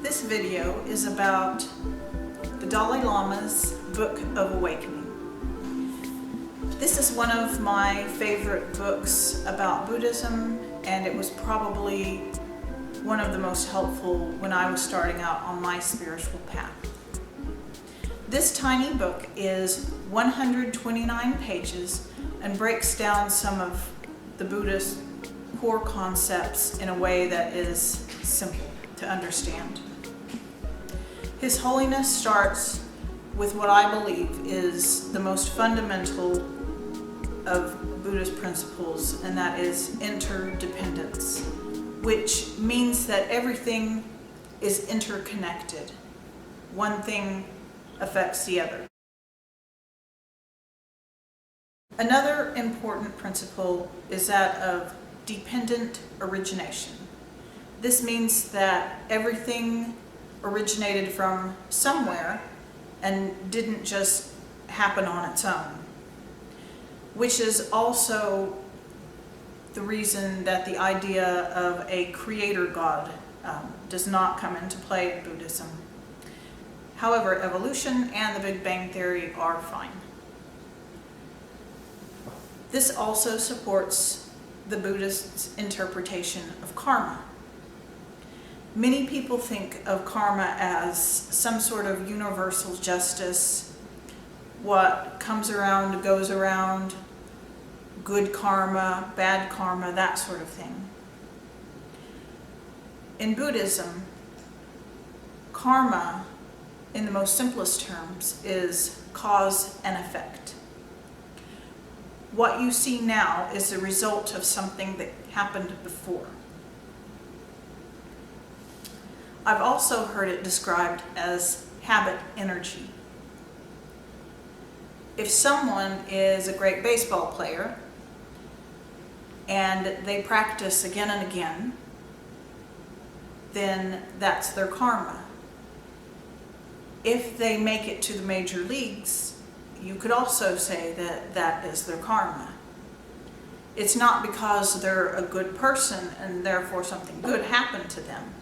This video is about the Dalai Lama's Book of Awakening. This is one of my favorite books about Buddhism, and it was probably one of the most helpful when I was starting out on my spiritual path. This tiny book is 129 pages and breaks down some of the Buddhist core concepts in a way that is simple to understand. His Holiness starts with what I believe is the most fundamental of Buddhist principles, and that is interdependence, which means that everything is interconnected. One thing affects the other. Another important principle is that of dependent origination. This means that everything originated from somewhere and didn't just happen on its own, which is also the reason that the idea of a creator God does not come into play in Buddhism. However, evolution and the Big Bang Theory are fine. This also supports the Buddhist interpretation of karma. Many people think of karma as some sort of universal justice. What comes around goes around, good karma, bad karma, that sort of thing. In Buddhism, karma, in the most simplest terms, is cause and effect. What you see now is the result of something that happened before. I've also heard it described as habit energy. If someone is a great baseball player and they practice again and again, then that's their karma. If they make it to the major leagues, you could also say that that is their karma. It's not because they're a good person and therefore something good happened to them.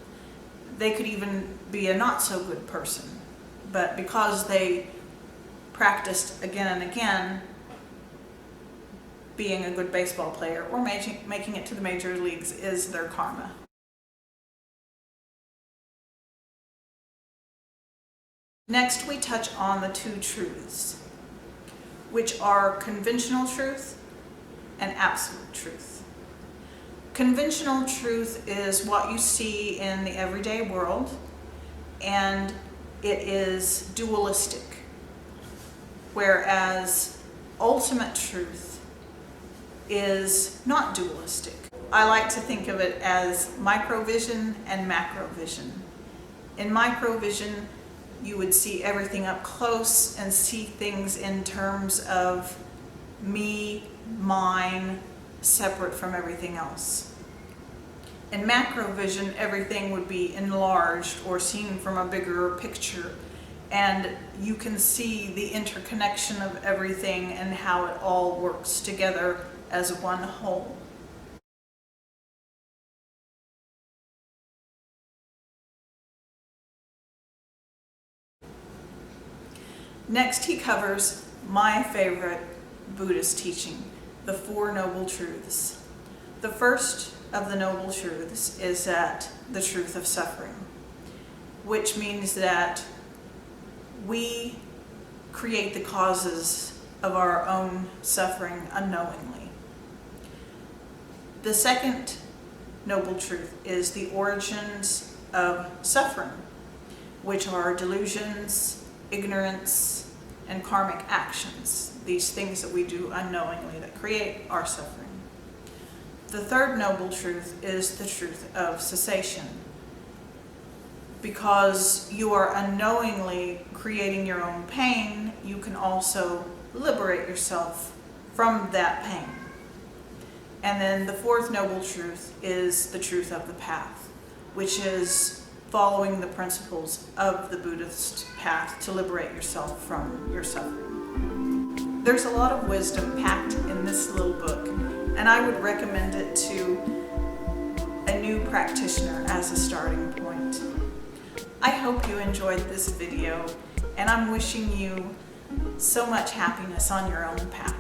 They could even be a not so good person, but because they practiced again and again being a good baseball player or making it to the major leagues is their karma. Next, we touch on the two truths, which are conventional truth and absolute truth. Conventional truth is what you see in the everyday world, and it is dualistic, whereas ultimate truth is not dualistic. I like to think of it as microvision and macrovision. In microvision, you would see everything up close and see things in terms of me, mine, separate from everything else. In macrovision, everything would be enlarged or seen from a bigger picture, and you can see the interconnection of everything and how it all works together as one whole. Next, he covers my favorite Buddhist teaching, the Four Noble Truths. The first of the Noble Truths is that the truth of suffering, which means that we create the causes of our own suffering unknowingly. The second Noble Truth is the origins of suffering, which are delusions, ignorance, and karmic actions, these things that we do unknowingly that create our suffering. The third noble truth is the truth of cessation. Because you are unknowingly creating your own pain, you can also liberate yourself from that pain. And then the fourth noble truth is the truth of the path, which is following the principles of the Buddhist path to liberate yourself from your suffering. There's a lot of wisdom packed in this little book, and I would recommend it to a new practitioner as a starting point. I hope you enjoyed this video, and I'm wishing you so much happiness on your own path.